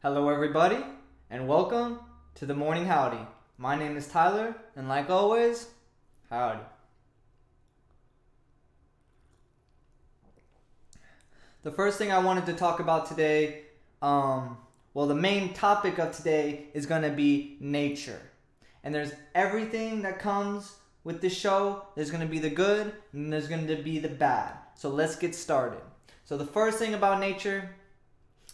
Hello, everybody, and welcome to the Morning Howdy. My name is Tyler, and like always, howdy. The first thing I wanted to talk about today, the main topic of today is going to be nature. And there's everything that comes with this show. There's going to be the good, and there's going to be the bad. So let's get started. So the first thing about nature,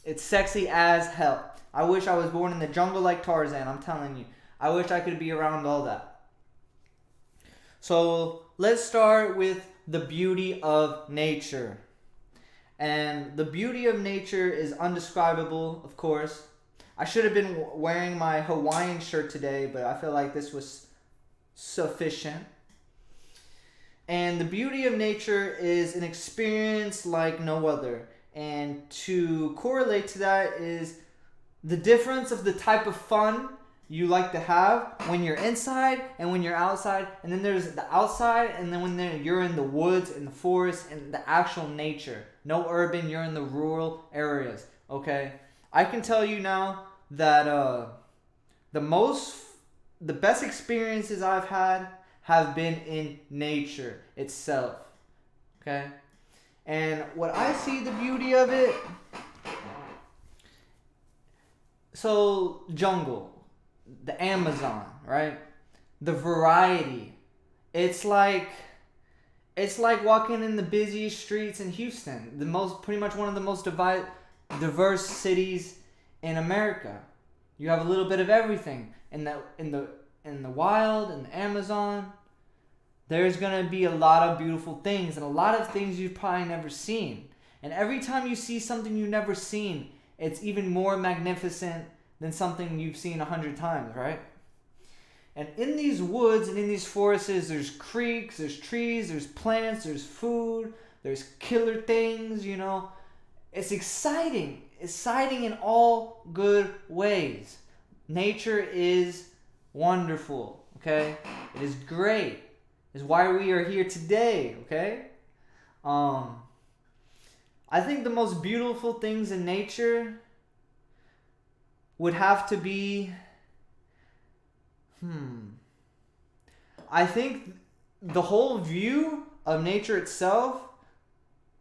it's sexy as hell. I wish I was born in the jungle like Tarzan, I'm telling you. I wish I could be around all that. So let's start with the beauty of nature. And the beauty of nature is undescribable, of course. I should have been wearing my Hawaiian shirt today, but I feel like this was sufficient. And the beauty of nature is an experience like no other. And to correlate to that is the difference of the type of fun you like to have when you're inside and when you're outside. And then there's the outside, and then when you're in the woods, in the forest, and the actual nature. No urban, you're in the rural areas, okay? I can tell you now that the best experiences I've had have been in nature itself, okay? And what I see the beauty of it, so jungle, the Amazon, right? The variety. It's like walking in the busiest streets in Houston, pretty much one of the most diverse cities in America. You have a little bit of everything in the wild, in the Amazon. There's going to be a lot of beautiful things and a lot of things you've probably never seen. And every time you see something you've never seen, it's even more magnificent than something you've seen 100 times, right? And in these woods and in these forests, there's creeks, there's trees, there's plants, there's food, there's killer things, you know. It's exciting in all good ways. Nature is wonderful, okay? It is great. Is why we are here today, okay? I think the most beautiful things in nature would have to be, I think the whole view of nature itself,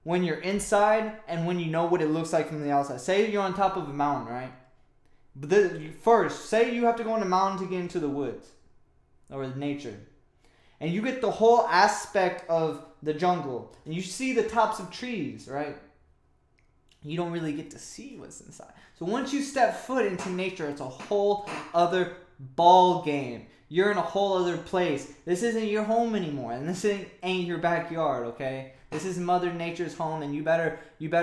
when you're inside and when you know what it looks like from the outside. Say you're on top of a mountain, right? But first, say you have to go on a mountain to get into the woods or the nature. And you get the whole aspect of the jungle. And you see the tops of trees, right? You don't really get to see what's inside. So once you step foot into nature, it's a whole other ball game. You're in a whole other place. This isn't your home anymore. And this ain't your backyard, okay? This is Mother Nature's home, and you better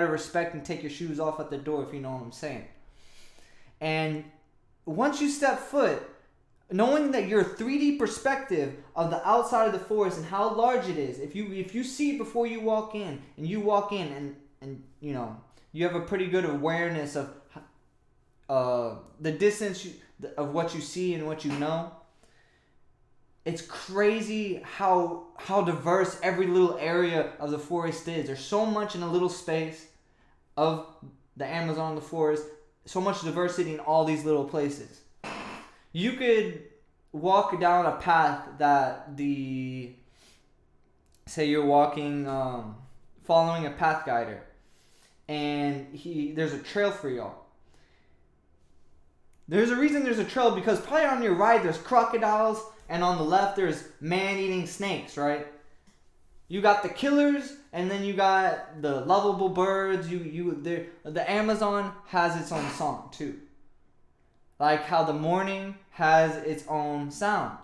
respect and take your shoes off at the door, if you know what I'm saying. And once you step foot, knowing that your 3D perspective of the outside of the forest and how large it is, if you see it before you walk in, and you walk in and you know, you have a pretty good awareness of the distance of what you see and what you know. It's crazy how diverse every little area of the forest is. There's so much in a little space of the Amazon, the forest, so much diversity in all these little places. You could walk down a path that say you're walking, following a path guider, and there's a trail for y'all. There's a reason there's a trail, because probably on your right there's crocodiles, and on the left there's man-eating snakes, right? You got the killers, and then you got the lovable birds. The Amazon has its own song too. Like how the morning has its own sound.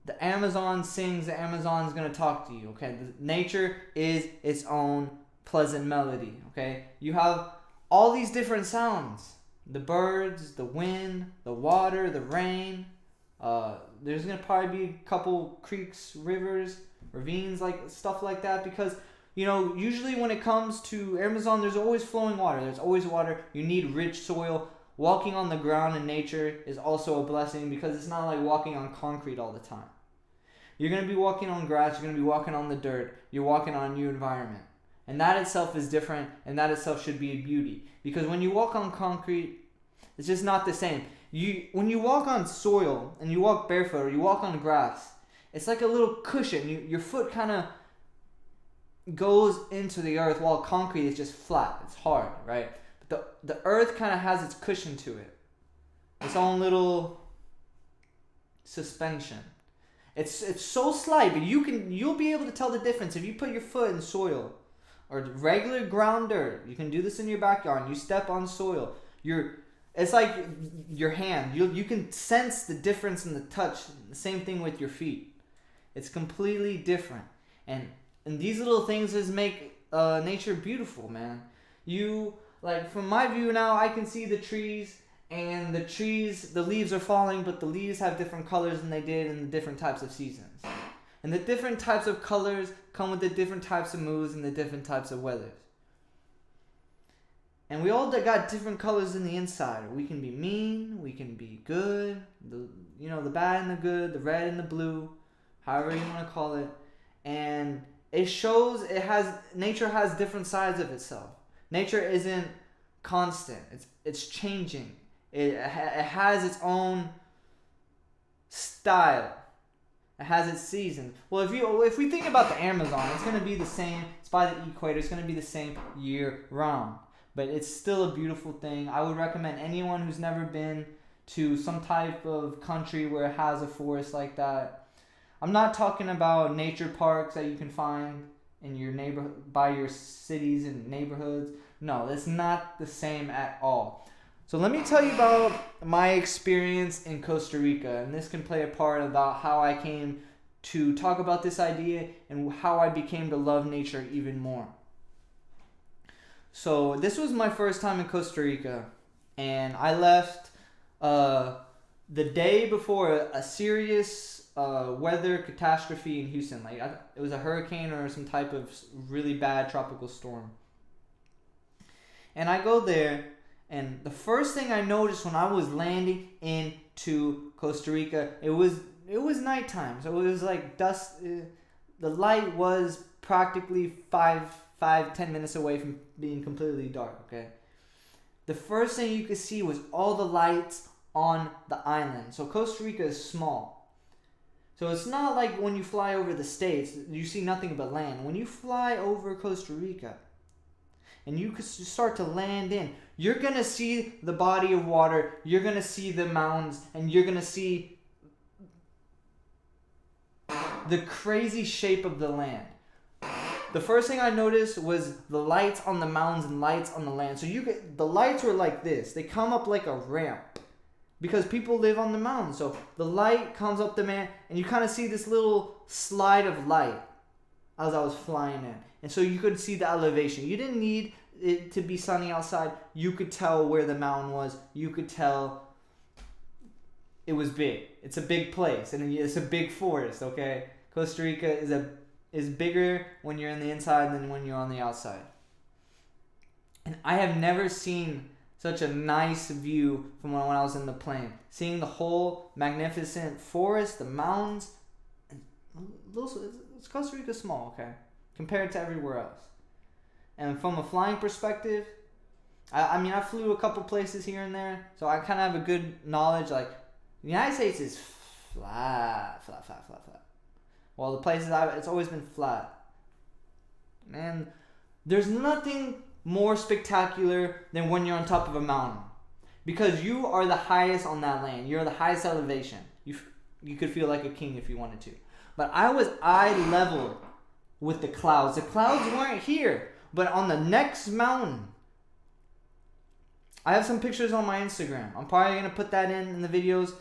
The Amazon sings, the Amazon's going to talk to you, okay? Nature is its own pleasant melody, okay? You have all these different sounds. The birds, the wind, the water, the rain. There's going to probably be a couple creeks, rivers, ravines, like stuff like that, because, you know, usually when it comes to Amazon, there's always flowing water. There's always water. You need rich soil. Walking on the ground in nature is also a blessing, because it's not like walking on concrete all the time. You're going to be walking on grass. You're going to be walking on the dirt. You're walking on a new environment. And that itself is different, and that itself should be a beauty. Because when you walk on concrete, It's just not the same. When you walk on soil and you walk barefoot or you walk on grass, it's like a little cushion. Your foot kind of goes into the earth, while concrete is just flat. It's hard, right? But the earth kind of has its cushion to it. Its own little suspension. It's so slight, but you'll be able to tell the difference if you put your foot in soil or regular ground dirt. You can do this in your backyard. You step on soil. It's like your hand. You can sense the difference in the touch. The same thing with your feet. It's completely different. And these little things just make nature beautiful, man. From my view now, I can see the trees, and the leaves are falling, but the leaves have different colors than they did in the different types of seasons. And the different types of colors come with the different types of moods and the different types of weathers. And we all got different colors in the inside. We can be mean, we can be good, the bad and the good, the red and the blue, however you want to call it. And it shows nature has different sides of itself. Nature isn't constant. It's changing. It has its own style. It has its seasons. Well, if we think about the Amazon, it's going to be the same. It's by the equator. It's going to be the same year round. But it's still a beautiful thing. I would recommend anyone who's never been to some type of country where it has a forest like that. I'm not talking about nature parks that you can find in your by your cities and neighborhoods. No, it's not the same at all. So let me tell you about my experience in Costa Rica, and this can play a part about how I came to talk about this idea and how I became to love nature even more. So this was my first time in Costa Rica, and I left the day before a serious weather catastrophe in Houston. It was a hurricane or some type of really bad tropical storm. And I go there, and the first thing I noticed when I was landing into Costa Rica, it was nighttime, so it was like dusk. The light was practically 5-10 minutes away from being completely dark. Okay, the first thing you could see was all the lights on the island. So Costa Rica is small, so it's not like when you fly over the States, you see nothing but land. When you fly over Costa Rica and you could start to land in, you're going to see the body of water, you're going to see the mountains, and you're going to see the crazy shape of the land. The first thing I noticed was the lights on the mountains and lights on the land. So the lights were like this. They come up like a ramp because people live on the mountain. So the light comes up the man, and you kind of see this little slide of light as I was flying in. And so you could see the elevation. You didn't need it to be sunny outside. You could tell where the mountain was. You could tell it was big. It's a big place, and it's a big forest, okay? Costa Rica is bigger when you're in the inside than when you're on the outside. And I have never seen such a nice view from when I was in the plane. Seeing the whole magnificent forest, the mountains. Costa Rica small, okay? Compared to everywhere else. And from a flying perspective, I flew a couple places here and there, so I kind of have a good knowledge. Like, the United States is flat. Well, the places it's always been flat. Man, there's nothing more spectacular than when you're on top of a mountain, because you are the highest on that land. You're the highest elevation. You could feel like a king if you wanted to. But I was eye level with the clouds. The clouds weren't here, but on the next mountain. I have some pictures on my Instagram. I'm probably going to put that in the videos.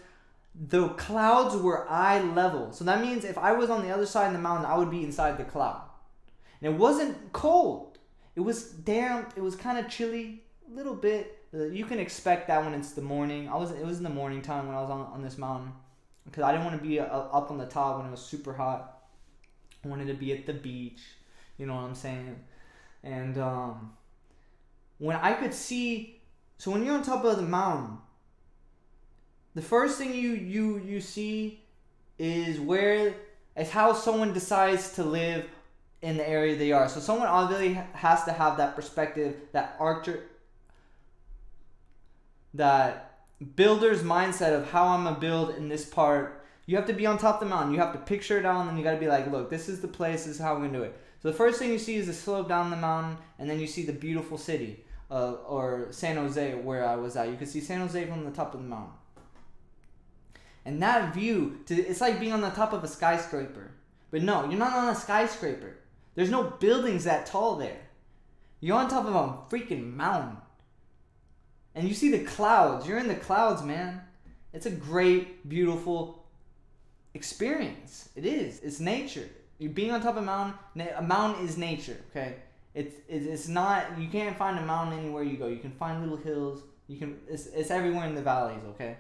The clouds were eye level. So that means if I was on the other side of the mountain, I would be inside the cloud. And it wasn't cold. It was damp. It was kind of chilly. A little bit. You can expect that when it's the morning. It was in the morning time when I was on this mountain. Because I didn't want to be up on the top when it was super hot. I wanted to be at the beach. You know what I'm saying? And when I could see... So when you're on top of the mountain, the first thing you see is how someone decides to live in the area they are. So someone obviously has to have that perspective, that that builder's mindset of how I'm gonna build in this part. You have to be on top of the mountain. You have to picture it out, and then you gotta be like, look, this is the place. This is how we're gonna do it. So the first thing you see is the slope down the mountain, and then you see the beautiful city, or San Jose, where I was at. You can see San Jose from the top of the mountain. And that view, it's like being on the top of a skyscraper. But no, you're not on a skyscraper. There's no buildings that tall there. You're on top of a freaking mountain. And you see the clouds. You're in the clouds, man. It's a great, beautiful experience. It is. It's nature. You're being on top of a mountain. A mountain is nature, okay? It's not, you can't find a mountain anywhere you go. You can find little hills. It's everywhere in the valleys, okay?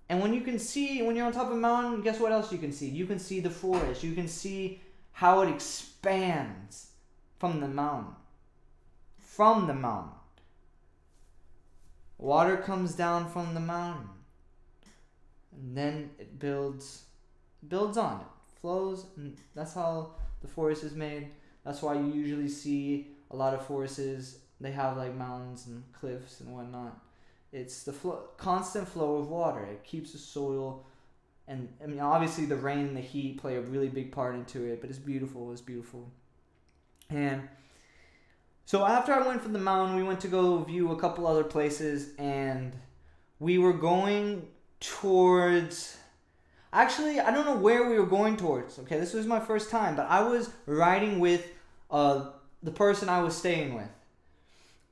And when you're on top of a mountain, guess what else you can see? You can see the forest. You can see how it expands from the mountain. From the mountain. Water comes down from the mountain. And then it builds on it. Flows, and that's how the forest is made. That's why you usually see a lot of forests, they have like mountains and cliffs and whatnot. It's the constant flow of water. It keeps the soil, and I mean obviously the rain and the heat play a really big part into it, but it's beautiful. It's beautiful. And so after I went from the mountain, we went to go view a couple other places, and we were going towards, actually I don't know where we were going towards. Okay, this was my first time, but I was riding with the person I was staying with,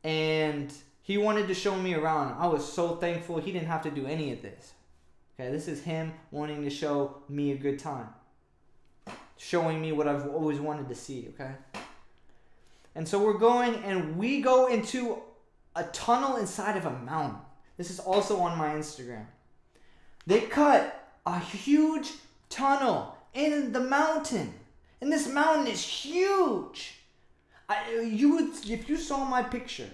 and he wanted to show me around. I was so thankful he didn't have to do any of this. Okay, this is him wanting to show me a good time. Showing me what I've always wanted to see, okay? And so we're going, and we go into a tunnel inside of a mountain. This is also on my Instagram. They cut a huge tunnel in the mountain. And this mountain is huge. If you saw my picture,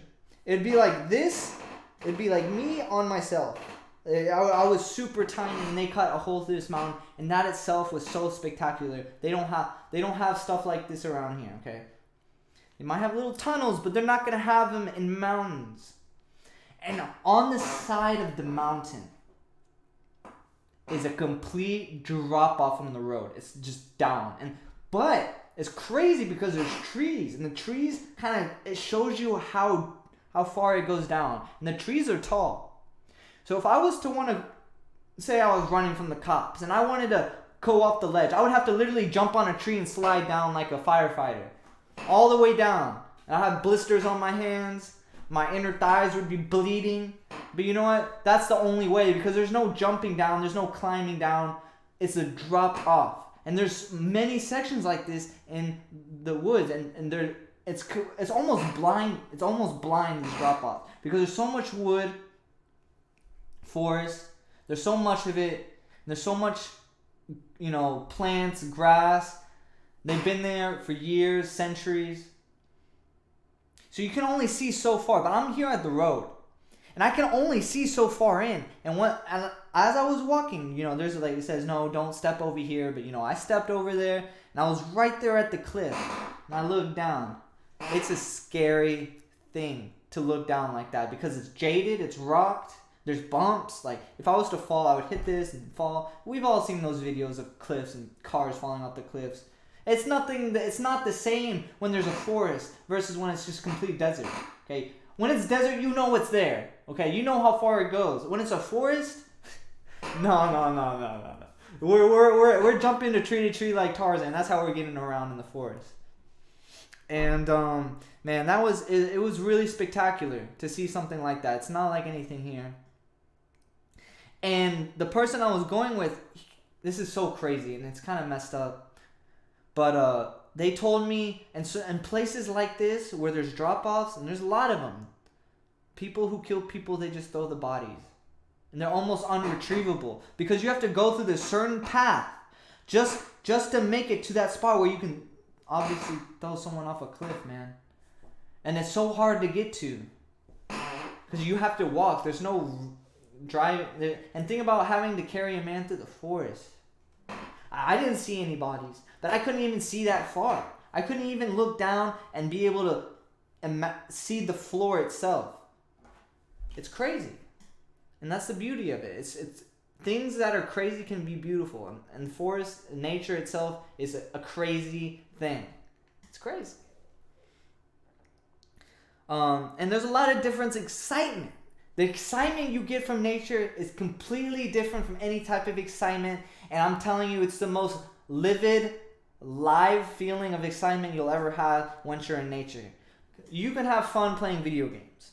it'd be like this. It'd be like me on myself. I was super tiny, and they cut a hole through this mountain, and that itself was so spectacular. They don't have stuff like this around here. Okay, they might have little tunnels, but they're not gonna have them in mountains. And on the side of the mountain is a complete drop off from the road. It's just down, but it's crazy because there's trees, and the trees it shows you how far it goes down, and the trees are tall. So if I was to want to, say I was running from the cops and I wanted to go off the ledge, I would have to literally jump on a tree and slide down like a firefighter, all the way down. And I have blisters on my hands, my inner thighs would be bleeding. But you know what? That's the only way, because there's no jumping down, there's no climbing down. It's a drop off. And there's many sections like this in the woods, and it's almost blind. It's almost blind, this drop off, because there's so much wood, forest. There's so much of it. And there's so much, plants, grass. They've been there for years, centuries. So you can only see so far. But I'm here at the road, and I can only see so far in. And as I was walking, there's a lady that says, no, don't step over here. But I stepped over there, and I was right there at the cliff, and I looked down. It's a scary thing to look down like that, because it's jaded, it's rocked, there's bumps. Like, if I was to fall, I would hit this and fall. We've all seen those videos of cliffs and cars falling off the cliffs. It's not the same when there's a forest versus when it's just complete desert. Okay, when it's desert, you know what's there. Okay, you know how far it goes. When it's a forest, no. We're jumping to tree like Tarzan. That's how we're getting around in the forest. And man, it was really spectacular to see something like that. It's not like anything here. And the person I was going with, this is so crazy, and it's kind of messed up, but they told me, and places like this where there's drop-offs, and there's a lot of them, people who kill people, they just throw the bodies, and they're almost unretrievable, because you have to go through this certain path just to make it to that spot where you can obviously throw someone off a cliff, man. And it's so hard to get to, because you have to walk. There's no drive. And think about having to carry a man through the forest. I didn't see any bodies, but I couldn't even see that far. I couldn't even look down and be able to see the floor itself. It's crazy. And that's the beauty of it. It's things that are crazy can be beautiful. And forest, nature itself is a crazy thing. It's crazy. And there's a lot of different excitement. The excitement you get from nature is completely different from any type of excitement. And I'm telling you, it's the most livid, live feeling of excitement you'll ever have once you're in nature. You can have fun playing video games.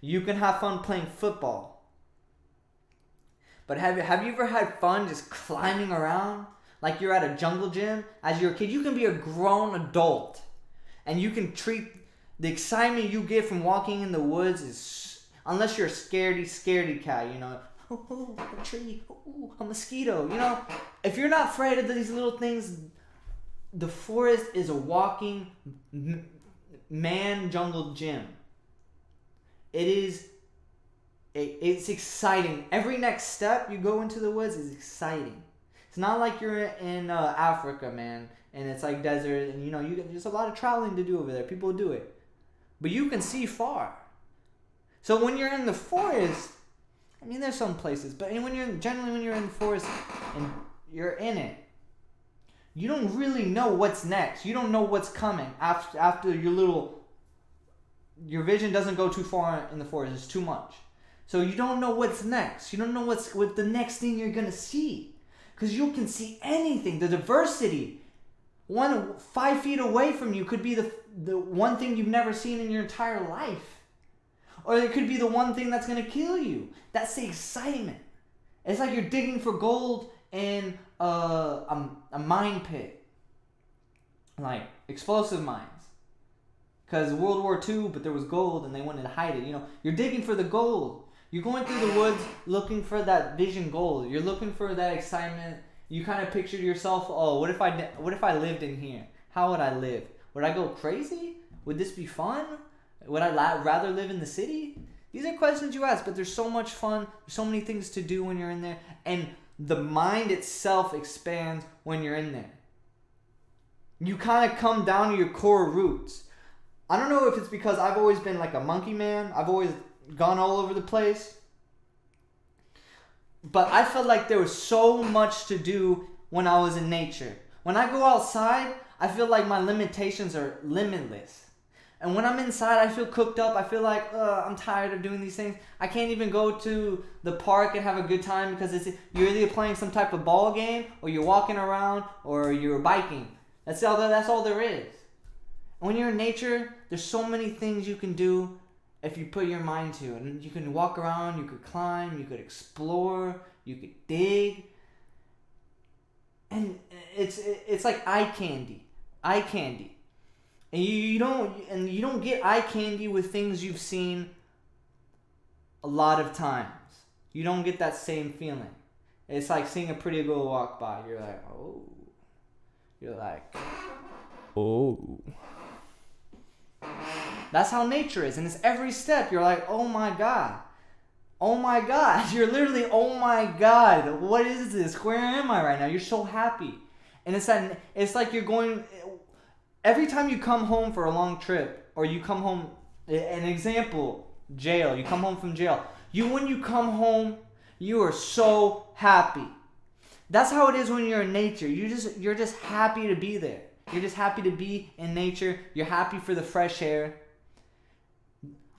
You can have fun playing football. But have you ever had fun just climbing around? Like you're at a jungle gym? As you're a kid, you can be a grown adult. And you can treat the excitement you get from walking in the woods is, unless you're a scaredy cat, you know. Oh, a tree. Oh, a mosquito. You know, if you're not afraid of these little things, the forest is a walking man jungle gym. It's exciting. Every next step you go into the woods is exciting. It's not like you're in Africa, man, and it's like desert, and you know there's a lot of traveling to do over there. People do it, but you can see far. So when you're in the forest, I mean, there's some places, but when you're in the forest and you're in it, you don't really know what's next. You don't know what's coming after your vision doesn't go too far in the forest. It's too much. So you don't know what's next. You don't know what the next thing you're going to see. Because you can see anything. The diversity. 5 feet away from you could be the one thing you've never seen in your entire life. Or it could be the one thing that's going to kill you. That's the excitement. It's like you're digging for gold in a mine pit. Like explosive mines. Because World War II, but there was gold and they wanted to hide it. You know, you're digging for the gold. You're going through the woods looking for that vision gold. You're looking for that excitement. You kind of picture to yourself, oh, what if I lived in here? How would I live? Would I go crazy? Would this be fun? Would I rather live in the city? These are questions you ask, but there's so much fun. There's so many things to do when you're in there. And the mind itself expands when you're in there. You kind of come down to your core roots. I don't know if it's because I've always been like a monkey man. I've always gone all over the place. But I felt like there was so much to do when I was in nature. When I go outside, I feel like my limitations are limitless. And when I'm inside, I feel cooked up. I feel like I'm tired of doing these things. I can't even go to the park and have a good time because you're either playing some type of ball game or you're walking around or you're biking. That's all there is. And when you're in nature, there's so many things you can do if you put your mind to it. And you can walk around, you could climb, you could explore, you could dig. And it's like eye candy. And you don't get eye candy with things you've seen a lot of times. You don't get that same feeling. It's like seeing a pretty girl walk by. You're like, oh. You're like, oh. That's how nature is. And it's every step. You're like, oh my God. Oh my God. You're literally, oh my God. What is this? Where am I right now? You're so happy. And it's like you're going... Every time you come home for a long trip, or you come home... An example, jail. You come home from jail. When you come home, you are so happy. That's how it is when you're in nature. You're just happy to be there. You're just happy to be in nature. You're happy for the fresh air.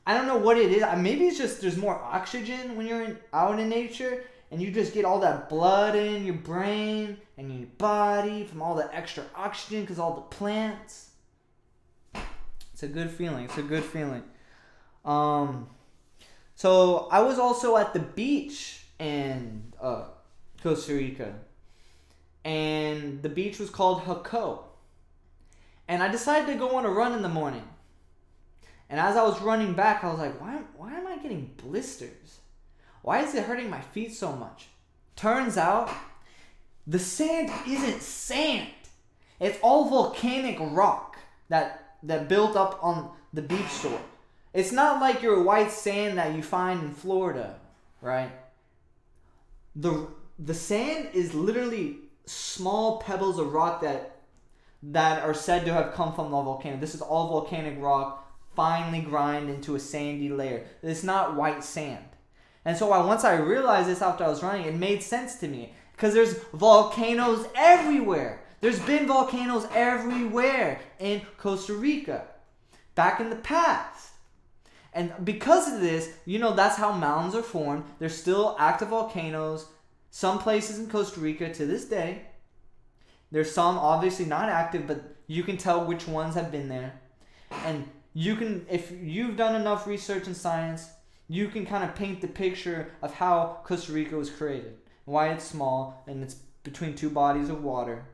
I don't know what it is. Maybe it's just there's more oxygen when you're out in nature, and you just get all that blood in your brain and your body from all the extra oxygen because all the plants. It's a good feeling. So I was also at the beach in Costa Rica, and the beach was called Jaco. And I decided to go on a run in the morning. And as I was running back, I was like, why am I getting blisters? Why is it hurting my feet so much? Turns out, the sand isn't sand. It's all volcanic rock that built up on the beach shore. It's not like your white sand that you find in Florida, right? The sand is literally small pebbles of rock that are said to have come from the volcano. This is all volcanic rock finely grind into a sandy layer. It's not white sand. And so once I realized this after I was running, it made sense to me. Because there's volcanoes everywhere. There's been volcanoes everywhere in Costa Rica back in the past. And because of this, that's how mountains are formed. There's still active volcanoes. Some places in Costa Rica to this day. There's some obviously not active, but you can tell which ones have been there. And if you've done enough research in science, you can kind of paint the picture of how Costa Rica was created. Why it's small, and it's between two bodies of water.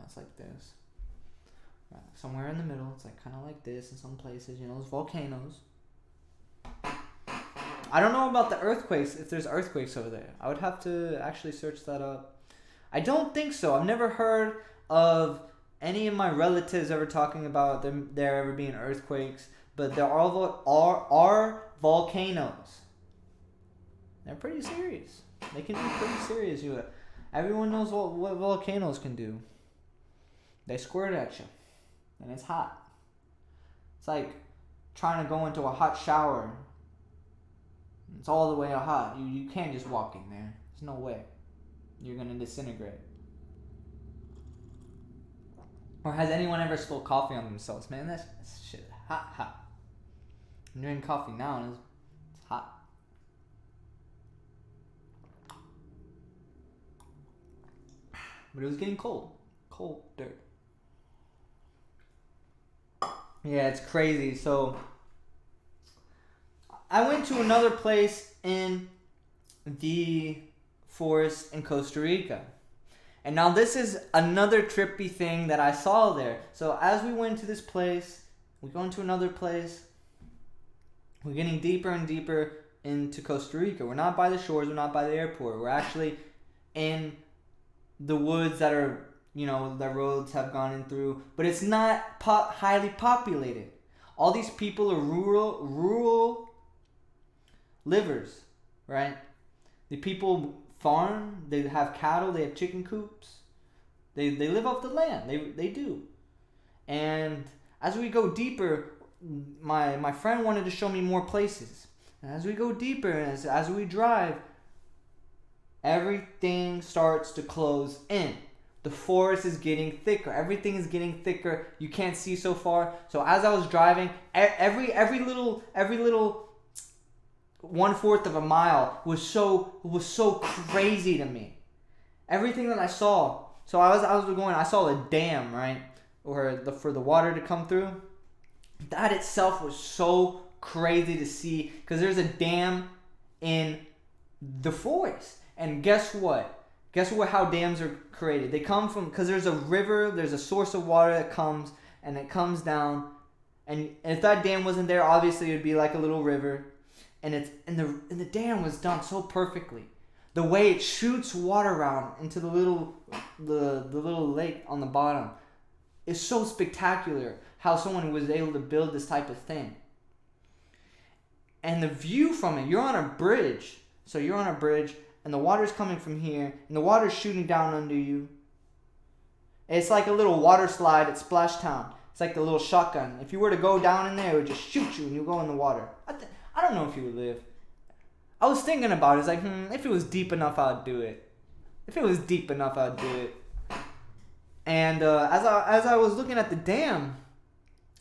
It's like this. Somewhere in the middle, it's like kind of like this in some places, there's volcanoes. I don't know about the earthquakes, if there's earthquakes over there. I would have to actually search that up. I don't think so. I've never heard of any of my relatives ever talking about there ever being earthquakes, but there are volcanoes. They're pretty serious. They can be pretty serious. Everyone knows what volcanoes can do. They squirt at you, and it's hot. It's like trying to go into a hot shower. It's all the way hot. You can't just walk in there. There's no way. You're gonna disintegrate. Or has anyone ever spilled coffee on themselves? Man, that's shit hot. I'm drinking coffee now and it's hot. But it was getting cold. Cold dirt. Yeah, it's crazy. So I went to another place in the forest in Costa Rica. And now this is another trippy thing that I saw there. So as we went to this place, we go into another place. We're getting deeper and deeper into Costa Rica. We're not by the shores. We're not by the airport. We're actually in the woods that are, the roads have gone in through. But it's not highly populated. All these people are rural livers, right? The people farm. They have cattle. They have chicken coops. They live off the land. They do. And as we go deeper, my friend wanted to show me more places. And as we go deeper, and as we drive, everything starts to close in. The forest is getting thicker. Everything is getting thicker. You can't see so far. So as I was driving, every little 1/4 of a mile was so crazy to me. Everything that I saw. So I saw a dam, right? Or for the water to come through. That itself was so crazy to see, because there's a dam in the forest. And guess what? How dams are created? They come from, because there's a river, there's a source of water that comes, and it comes down. And if that dam wasn't there, obviously it would be like a little river. And the dam was done so perfectly. The way it shoots water out into the little lake on the bottom is so spectacular. How someone was able to build this type of thing. And the view from it, you're on a bridge. So you're on a bridge, and the water's coming from here, and the water's shooting down under you. It's like a little water slide at Splash Town. It's like the little shotgun. If you were to go down in there, it would just shoot you, and you go in the water. I don't know if you would live. I was thinking about it. It's like, if it was deep enough, I'd do it. And as I was looking at the dam,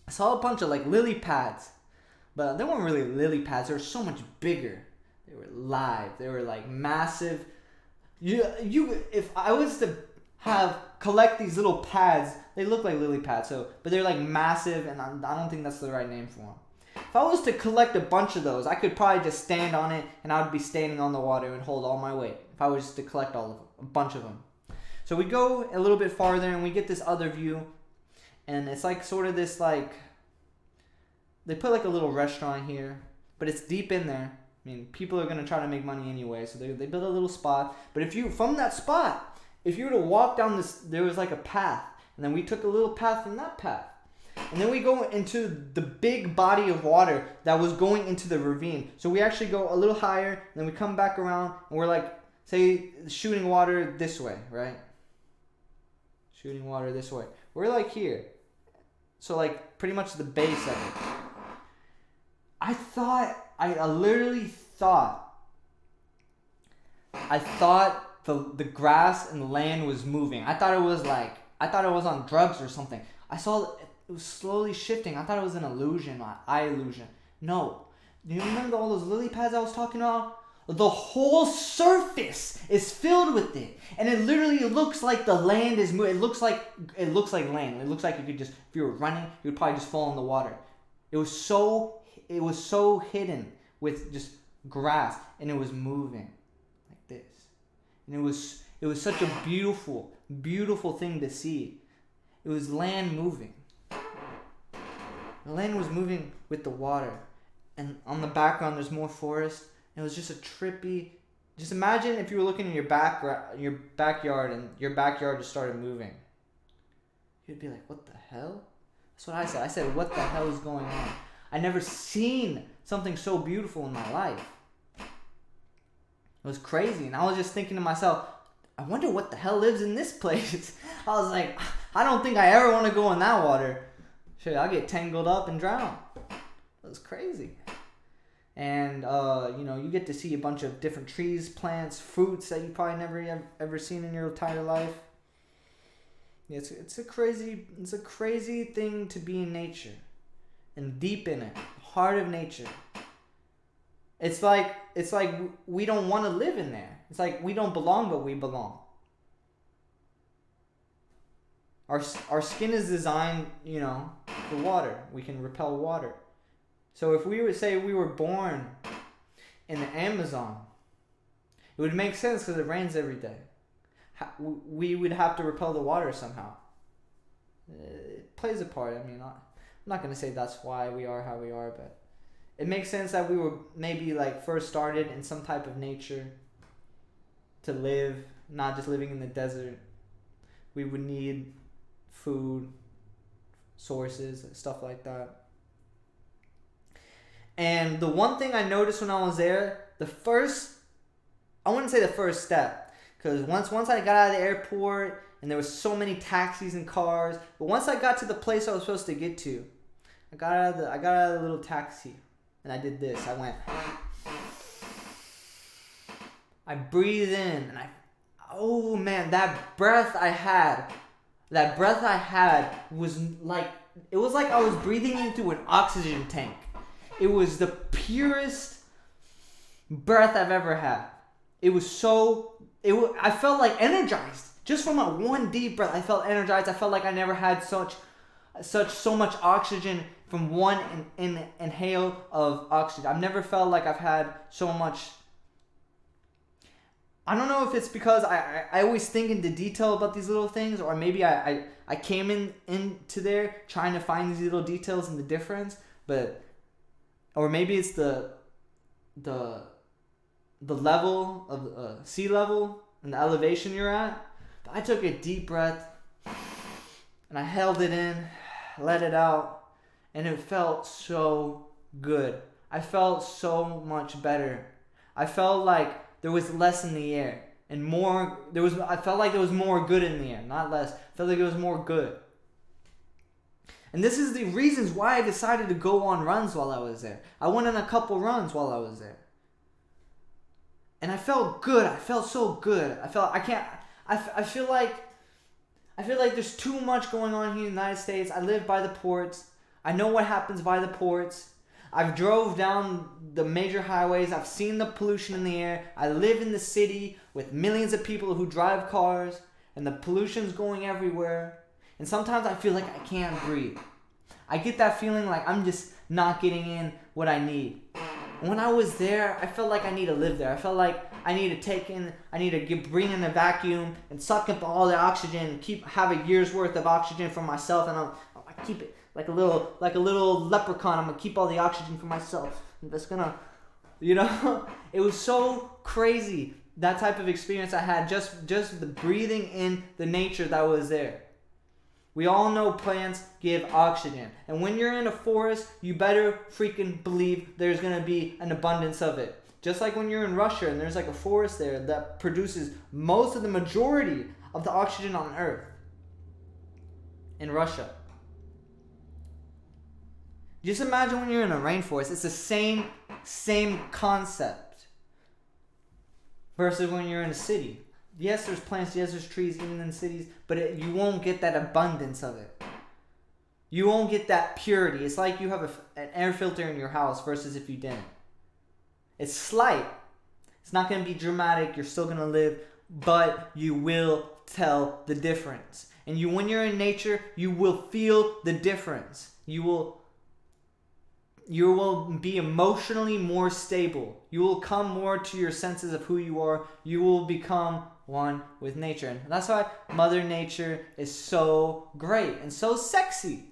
I saw a bunch of like lily pads. But they weren't really lily pads. They were so much bigger. They were live. They were like massive. If I was to collect these little pads, they look like lily pads. But they're like massive, and I don't think that's the right name for them. If I was to collect a bunch of those, I could probably just stand on it, and I would be standing on the water and hold all my weight. If I was to collect a bunch of them. So we go a little bit farther, and we get this other view, and it's like sort of this like. They put like a little restaurant here, but it's deep in there. I mean, people are gonna try to make money anyway, so they build a little spot. But if you were to walk down this, there was like a path, and then we took a little path from that path, and then we go into the big body of water that was going into the ravine. So we actually go a little higher, and then we come back around, and we're like, say, shooting water this way, right? Shooting water this way. We're like here. So like pretty much the base of it. I literally thought the grass and the land was moving. I thought it was on drugs or something. I saw it was slowly shifting. I thought it was an illusion, eye illusion. No. Do you remember all those lily pads I was talking about? The whole surface is filled with it, and it literally looks like the land is moving. It looks like land. It looks like you could just, if you were running, you would probably just fall in the water. It was so hidden with just grass, and it was moving like this, and it was such a beautiful thing to see. It was land moving. The land was moving with the water, and on the background there's more forest. It was just a trippy. Just imagine if you were looking in your backyard and your backyard just started moving. You'd be like, "What the hell?" That's what I said. I said, "What the hell is going on?" I never seen something so beautiful in my life. It was crazy, and I was just thinking to myself, "I wonder what the hell lives in this place." I was like, "I don't think I ever want to go in that water. Shit, I'll get tangled up and drown." It was crazy. And you get to see a bunch of different trees, plants, fruits that you probably never ever seen in your entire life. It's a crazy thing to be in nature, and deep in it, heart of nature. It's like we don't want to live in there. It's like we don't belong, but we belong. Our skin is designed, for water. We can repel water. So if we would say we were born in the Amazon, it would make sense because it rains every day. We would have to repel the water somehow. It plays a part. I mean, I'm not going to say that's why we are how we are, but it makes sense that we were maybe like first started in some type of nature to live, not just living in the desert. We would need food, sources, stuff like that. And the one thing I noticed when I was there, I wouldn't say the first step, because once I got out of the airport and there was so many taxis and cars, but once I got to the place I was supposed to get to, I got out of the little taxi and I did this. I breathed in, and oh man, that breath I had was like, it was like I was breathing into an oxygen tank. It was the purest breath I've ever had. I felt like energized. Just from that one deep breath, I felt energized. I felt like I never had so much oxygen from one inhale of oxygen. I've never felt like I've had so much. I don't know if it's because I always think into detail about these little things, or maybe I came into there trying to find these little details and the difference, or maybe it's the level of sea level and the elevation you're at. But I took a deep breath and I held it in, let it out, and it felt so good. I felt so much better. I felt like there was less in the air and more. I felt like there was more good in the air, not less. I felt like it was more good. And this is the reasons why I decided to go on runs while I was there. I went on a couple runs while I was there. And I felt good. I felt so good. I feel like there's too much going on here in the United States. I live by the ports. I know what happens by the ports. I've drove down the major highways. I've seen the pollution in the air. I live in the city with millions of people who drive cars, and the pollution's going everywhere. And sometimes I feel like I can't breathe. I get that feeling like I'm just not getting in what I need. And when I was there, I felt like I need to live there. I felt like I need to bring in a vacuum and suck up all the oxygen and have a year's worth of oxygen for myself. And I keep it like a little leprechaun. I'm gonna keep all the oxygen for myself. I'm just gonna, it was so crazy, that type of experience I had, just the breathing in the nature that was there. We all know plants give oxygen. And when you're in a forest, you better freaking believe there's going to be an abundance of it. Just like when you're in Russia and there's like a forest there that produces most of the majority of the oxygen on Earth. In Russia. Just imagine when you're in a rainforest. It's the same concept. Versus when you're in a city. Yes, there's plants. Yes, there's trees, even in cities. But you won't get that abundance of it. You won't get that purity. It's like you have an air filter in your house versus if you didn't. It's slight. It's not going to be dramatic. You're still going to live. But you will tell the difference. And when you're in nature, you will feel the difference. You will be emotionally more stable. You will come more to your senses of who you are. You will become one with nature. And that's why Mother Nature is so great and so sexy.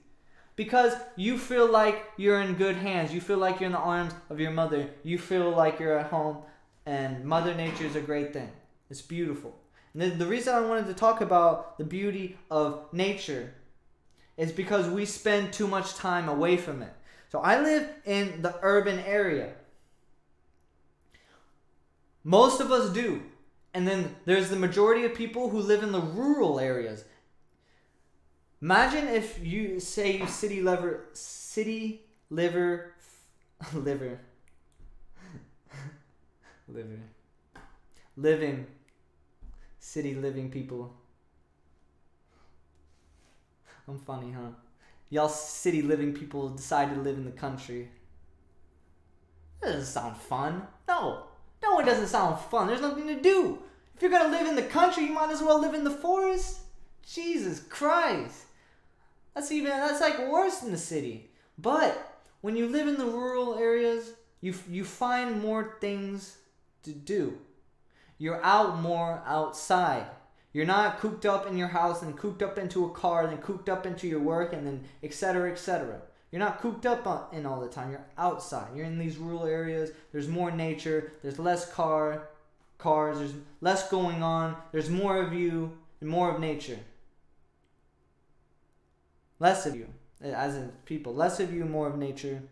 Because you feel like you're in good hands. You feel like you're in the arms of your mother. You feel like you're at home. And Mother Nature is a great thing. It's beautiful. And the reason I wanted to talk about the beauty of nature is because we spend too much time away from it. So I live in the urban area. Most of us do. And then there's the majority of people who live in the rural areas. Imagine if you say you living people. I'm funny, huh? Y'all city living people decide to live in the country. That doesn't sound fun. No, it doesn't sound fun. There's nothing to do. If you're gonna live in the country, you might as well live in the forest. Jesus Christ. That's like worse than the city. But when you live in the rural areas, you find more things to do. You're out more outside. You're not cooped up in your house and cooped up into a car and then cooped up into your work and then etc. etc. You're not cooped up in all the time. You're outside. You're in these rural areas. There's more nature. There's less cars. There's less going on. There's more of you and more of nature. Less of you, as in people. Less of you, more of nature.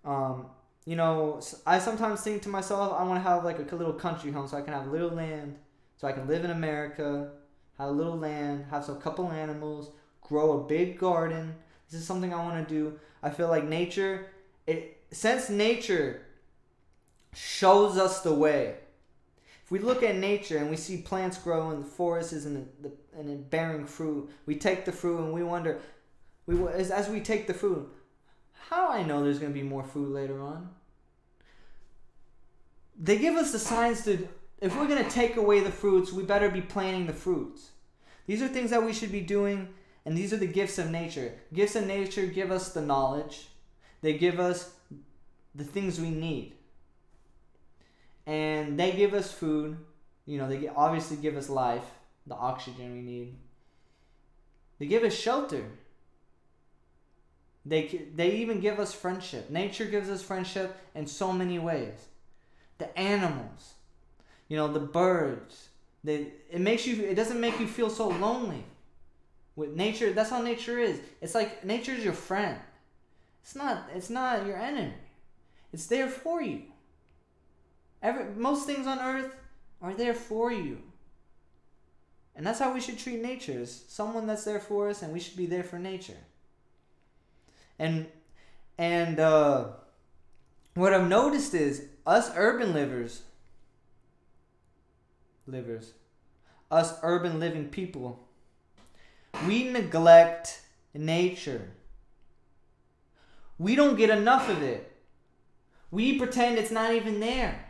I sometimes think to myself, I want to have like a little country home so I can have a little land, so I can live in America, have a little land, have a couple animals, grow a big garden. This is something I want to do. I feel like since nature shows us the way. If we look at nature and we see plants grow in the forests and it bearing fruit, we take the fruit and we wonder, as we take the fruit, how do I know there's going to be more fruit later on? They give us the signs if we're going to take away the fruits, we better be planting the fruits. These are things that we should be doing, and these are the gifts of nature. Gifts of nature give us the knowledge. They give us the things we need. And they give us food. They obviously give us life, the oxygen we need. They give us shelter. They even give us friendship. Nature gives us friendship in so many ways. The animals, the birds. It doesn't make you feel so lonely. With nature, that's how nature is. It's like nature's your friend. It's not your enemy. It's there for you. Most things on earth are there for you. And that's how we should treat nature, as someone that's there for us, and we should be there for nature. And what I've noticed is us urban us urban living people, we neglect nature. We don't get enough of it. We pretend it's not even there.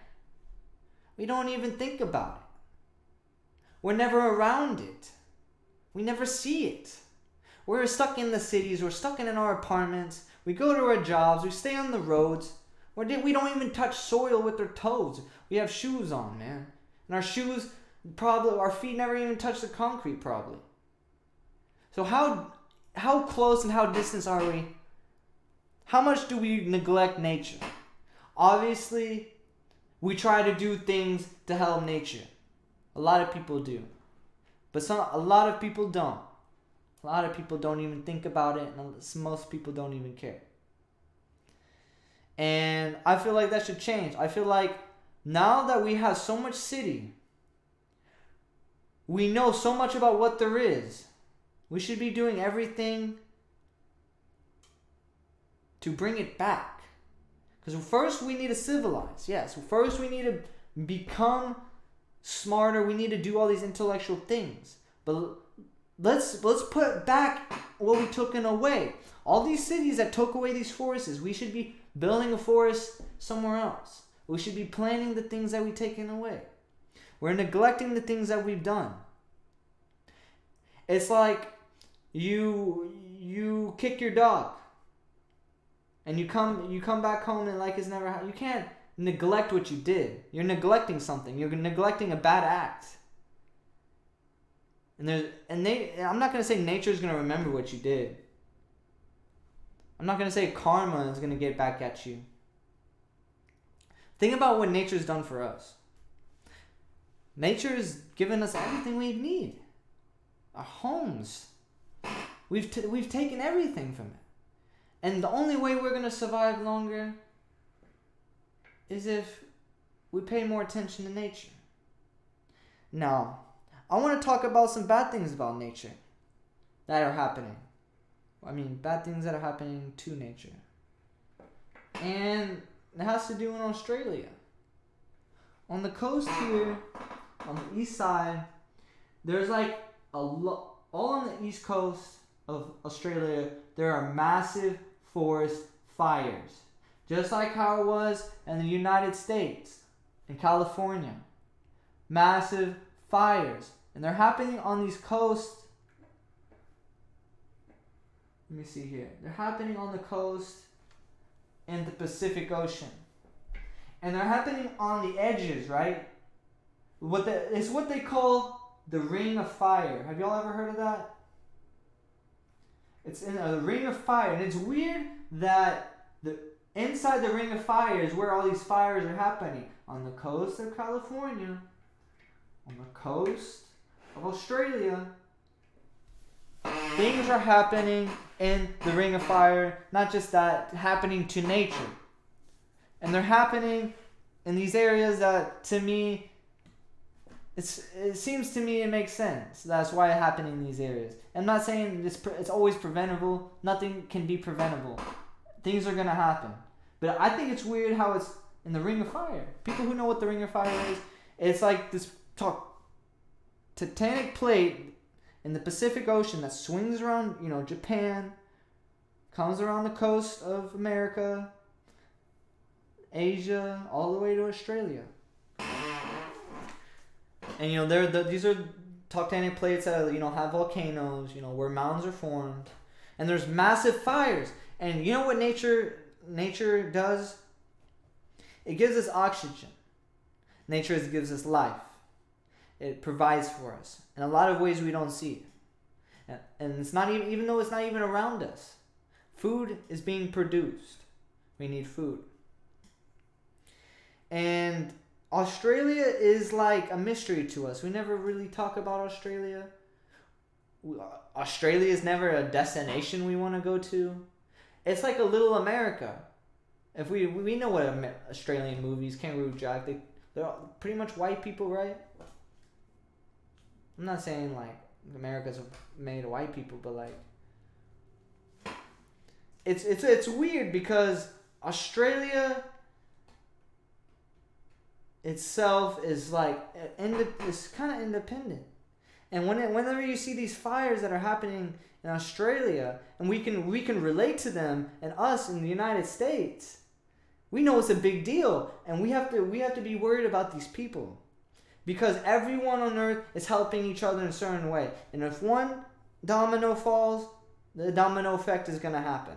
We don't even think about it. We're never around it. We never see it. We're stuck in the cities. We're stuck in our apartments. We go to our jobs. We stay on the roads. We don't even touch soil with our toes. We have shoes on, man. And our shoes, our feet never even touch the concrete, probably. So how close and how distant are we? How much do we neglect nature? Obviously, we try to do things to help nature. A lot of people do. But a lot of people don't. A lot of people don't even think about it, and most people don't even care. And I feel like that should change. I feel like now that we have so much city, we know so much about what there is. We should be doing everything to bring it back. Because first we need to civilize. Yes, first we need to become smarter. We need to do all these intellectual things. But let's put back what we took away. All these cities that took away these forests, we should be building a forest somewhere else. We should be planting the things that we've taken away. We're neglecting the things that we've done. It's like you kick your dog, and you come back home and like it's never happened. You can't neglect what you did. You're neglecting something. You're neglecting a bad act. I'm not gonna say nature's gonna remember what you did. I'm not gonna say karma is gonna get back at you. Think about what nature's done for us. Nature's given us everything we need. Our homes. We've taken everything from it. And the only way we're going to survive longer is if we pay more attention to nature. Now, I want to talk about some bad things about nature that are happening. I mean, bad things that are happening to nature. And it has to do in Australia. On the coast here, on the east side, there's like all on the east coast of Australia, there are massive forest fires. Just like how it was in the United States, in California. Massive fires. And they're happening on these coasts. Let me see here. They're happening on the coast in the Pacific Ocean. And they're happening on the edges, right? It's what they call the Ring of Fire. Have y'all ever heard of that? It's in a Ring of Fire. And it's weird that inside the Ring of Fire is where all these fires are happening. On the coast of California. On the coast of Australia. Things are happening in the Ring of Fire. Not just that, happening to nature. And they're happening in these areas that, to me, it seems to me it makes sense. That's why it happened in these areas. I'm not saying it's always preventable. Nothing can be preventable. Things are going to happen. But I think it's weird how it's in the Ring of Fire. People who know what the Ring of Fire is, it's like this tectonic plate in the Pacific Ocean that swings around, Japan, comes around the coast of America, Asia, all the way to Australia. And these are tectonic plates that have volcanoes, where mountains are formed, and there's massive fires. And you know what nature does? It gives us oxygen. Nature gives us life. It provides for us in a lot of ways we don't see it. And it's not even though it's not even around us. Food is being produced. We need food. And Australia is like a mystery to us. We never really talk about Australia. Australia is never a destination we want to go to. It's like a little America. If we know what Australian movies, Kangaroo Jack, they're pretty much white people, right? I'm not saying like America's made of white people, but like it's weird because Australia itself is like it's kind of independent, and whenever you see these fires that are happening in Australia, and we can relate to them, and us in the United States, we know it's a big deal, and we have to be worried about these people, because everyone on Earth is helping each other in a certain way, and if one domino falls, the domino effect is gonna happen.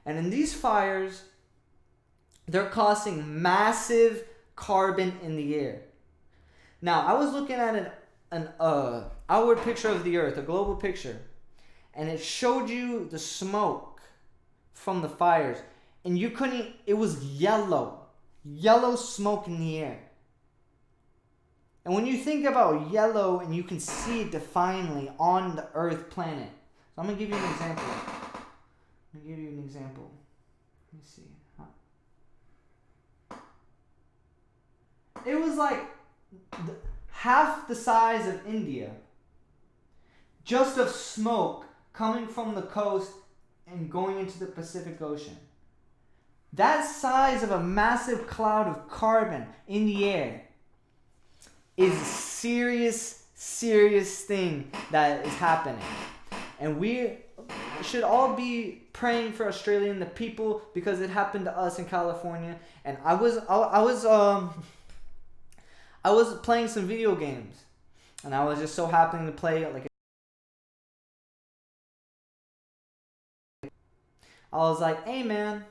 And in these fires, they're causing massive carbon in the air. Now, I was looking at an outward picture of the Earth, a global picture, and it showed you the smoke from the fires, and it was yellow smoke in the air. And when you think about yellow and you can see it definitely on the Earth planet, so I'm going to give you an example. Let me see. It was like half the size of India, just of smoke coming from the coast and going into the Pacific Ocean. That size of a massive cloud of carbon in the air is a serious, serious thing that is happening. And we should all be praying for Australia and the people, because it happened to us in California. And I was playing some video games, and I was just so happening to play like, I was like, hey man,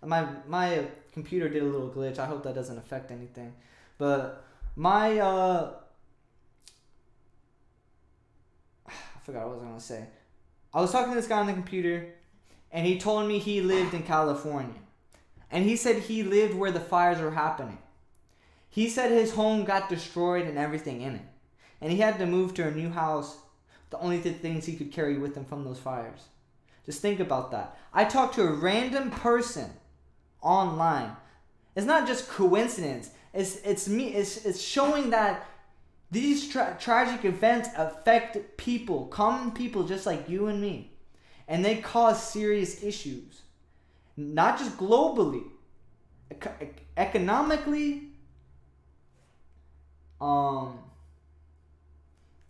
my computer did a little glitch. I hope that doesn't affect anything. But my I forgot what I was gonna say. I was talking to this guy on the computer, and he told me he lived in California. And he said he lived where the fires were happening. He said his home got destroyed and everything in it. And he had to move to a new house, the only things he could carry with him from those fires. Just think about that. I talked to a random person online. It's not just coincidence. It's showing that these tragic events affect people, common people just like you and me. And they cause serious issues. Not just globally, economically,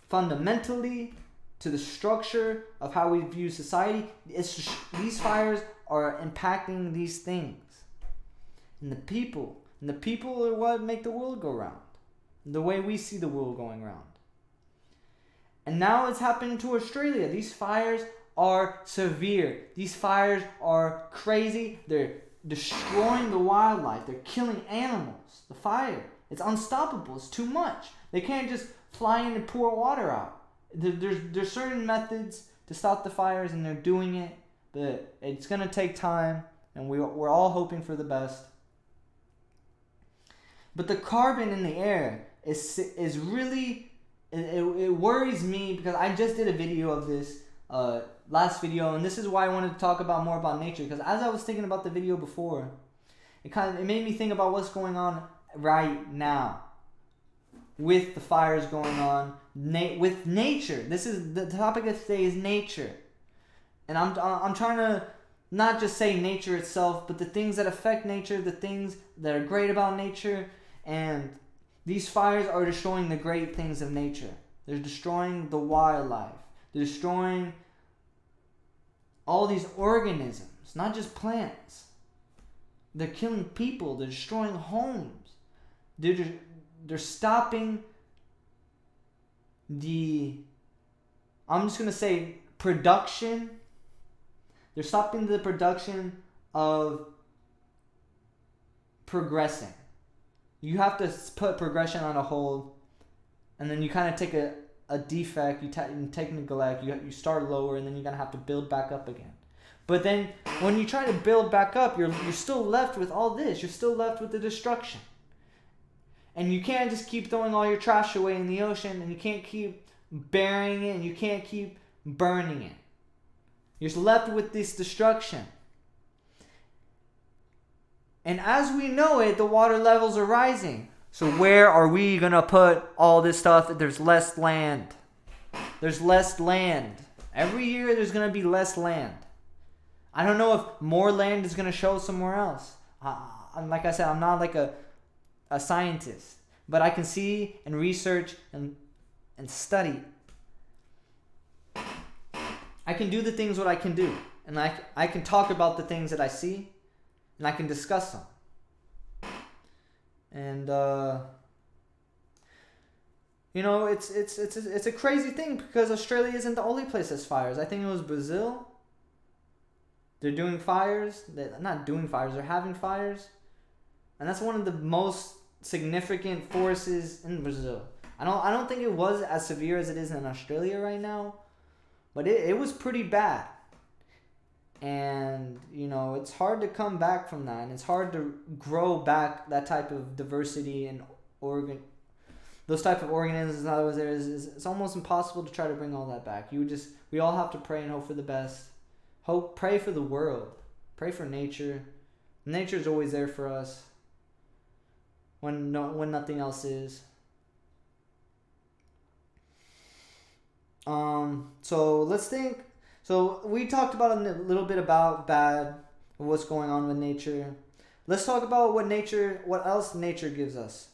fundamentally, to the structure of how we view society. These fires are impacting these things. And the people are what make the world go round. The way we see the world going round. And now it's happening to Australia. These fires are severe. These fires are crazy. They're destroying the wildlife. They're killing animals. The fire, it's unstoppable. It's too much. They can't just fly in and pour water out. There's certain methods to stop the fires, and they're doing it, but it's gonna take time, and we're all hoping for the best. But the carbon in the air is really, it worries me, because I just did a video of this last video, and this is why I wanted to talk about more about nature, because as I was thinking about the video before, it made me think about what's going on right now with the fires going on with nature. This is the topic of today, is nature, and I'm trying to not just say nature itself, but the things that affect nature, the things that are great about nature. And these fires are destroying the great things of nature. They're destroying the wildlife. They're destroying all these organisms, not just plants. They're killing people. They're destroying homes. They're stopping I'm just going to say production. They're stopping the production of progressing. You have to put progression on a hold, and then you kind of take a defect, you take neglect, you start lower, and then you're going to have to build back up again. But then when you try to build back up, you're still left with all this. You're still left with the destruction. And you can't just keep throwing all your trash away in the ocean, and you can't keep burying it, and you can't keep burning it. You're left with this destruction. And as we know it, the water levels are rising. So where are we going to put all this stuff? There's less land. There's less land. Every year there's going to be less land. I don't know if more land is going to show somewhere else. Like I said, I'm not like a scientist. But I can see and research and study. I can do the things what I can do. And I can talk about the things that I see. And I can discuss them. And it's a crazy thing, because Australia isn't the only place that's fires. I think it was Brazil. They're doing fires. They're not doing fires. They're having fires, and that's one of the most significant forces in Brazil. I don't think it was as severe as it is in Australia right now, but it was pretty bad. And, it's hard to come back from that. And it's hard to grow back that type of diversity and those type of organisms. In other words, it's almost impossible to try to bring all that back. We all have to pray and hope for the best. Pray for the world. Pray for nature. Nature's always there for us when nothing else is. So let's think. So we talked about a little bit about bad, what's going on with nature. Let's talk about what else nature gives us.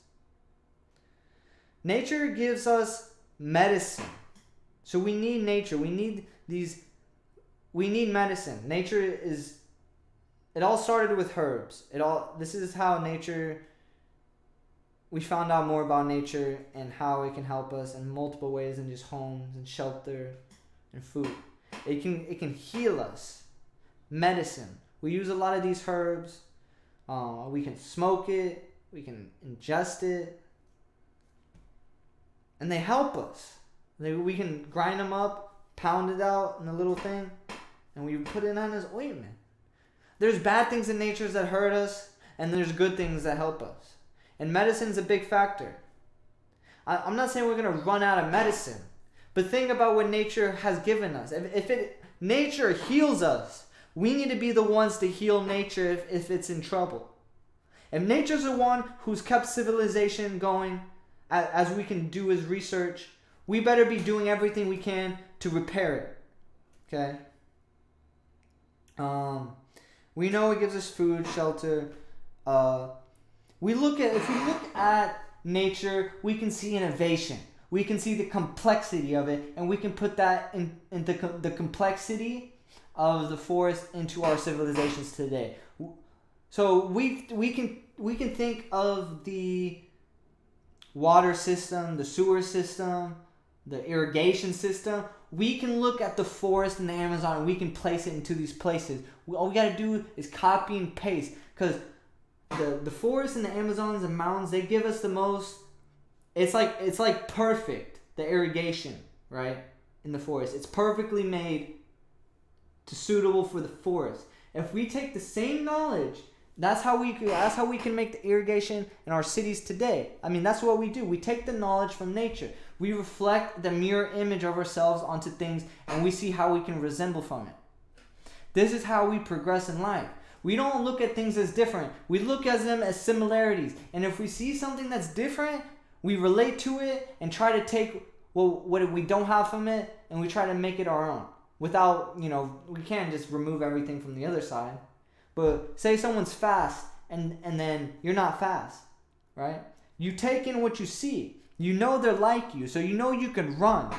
Nature gives us medicine. So we need nature. We need medicine. It all started with herbs. This is how nature, we found out more about nature and how it can help us in multiple ways than just homes and shelter and food. It can heal us. Medicine. We use a lot of these herbs. We can smoke it. We can ingest it. And they help us. We can grind them up, pound it out in a little thing, and we put it on as ointment. There's bad things in nature that hurt us, and there's good things that help us. And medicine's a big factor. I'm not saying we're going to run out of medicine, but think about what nature has given us. Nature heals us, we need to be the ones to heal nature if it's in trouble. If nature's the one who's kept civilization going, as we can do as research, we better be doing everything we can to repair it. Okay? We know it gives us food, shelter. If we look at nature, we can see innovation. We can see the complexity of it, and we can put that into the complexity of the forest into our civilizations today. So we can think of the water system, the sewer system, the irrigation system. We can look at the forest in the Amazon and we can place it into these places. All we gotta do is copy and paste, because the forests and the Amazons and mountains, they give us the most. It's like perfect, the irrigation, right, in the forest. It's perfectly made to suitable for the forest. If we take the same knowledge, that's how we can make the irrigation in our cities today. I mean, that's what we do. We take the knowledge from nature. We reflect the mirror image of ourselves onto things, and we see how we can resemble from it. This is how we progress in life. We don't look at things as different. We look at them as similarities. And if we see something that's different, we relate to it and try to take what we don't have from it, and we try to make it our own. Without, we can't just remove everything from the other side. But say someone's fast and then you're not fast, right? You take in what you see. You know they're like you, so you know you can run.